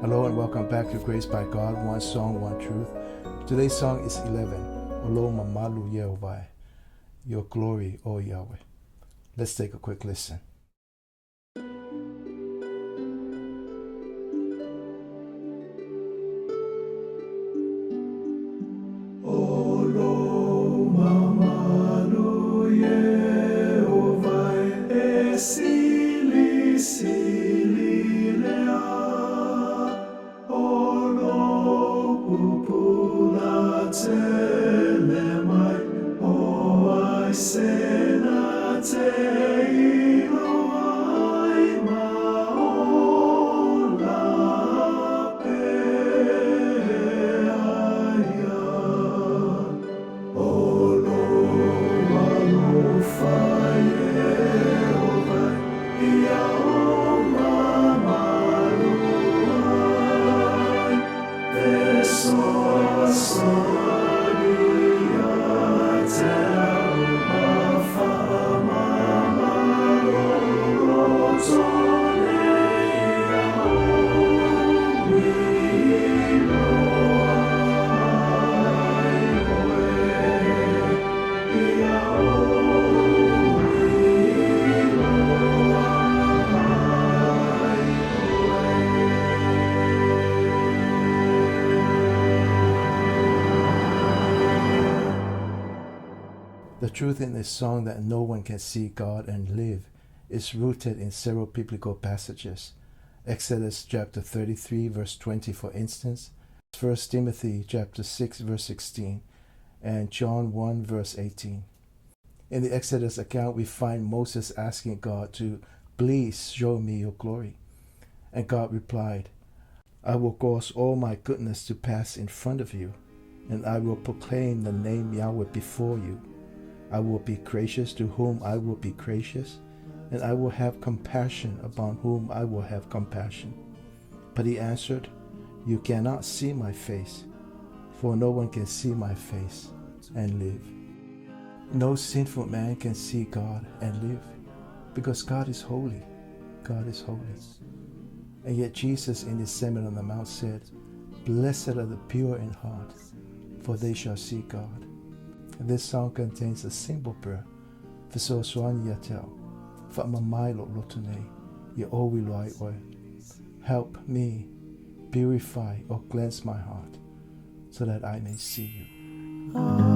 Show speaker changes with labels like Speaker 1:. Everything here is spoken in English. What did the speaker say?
Speaker 1: Hello and welcome back to Grace by God, One Song, One Truth. Today's song is 11, Mamalu Ieova, Your Glory, O Yahweh. Let's take a quick listen.
Speaker 2: Mamalu Ieova esili sililea Olo pupula telemai O ai sena te iloai maola peaya
Speaker 1: The truth in this song that no one can see God and live is rooted in several biblical passages. Exodus chapter 33 verse 20 for instance, 1 Timothy chapter 6 verse 16, and John 1 verse 18. In the Exodus account we find Moses asking God to please show me your glory. And God replied, I will cause all my goodness to pass in front of you, and I will proclaim the name Yahweh before you. I will be gracious to whom I will be gracious, and I will have compassion upon whom I will have compassion. But he answered, You cannot see my face, for no one can see my face and live. No sinful man can see God and live, because God is holy. God is holy. And yet Jesus in his Sermon on the Mount said, Blessed are the pure in heart, for they shall see God. This song contains a simple prayer. Help me purify or cleanse my heart so that I may see you.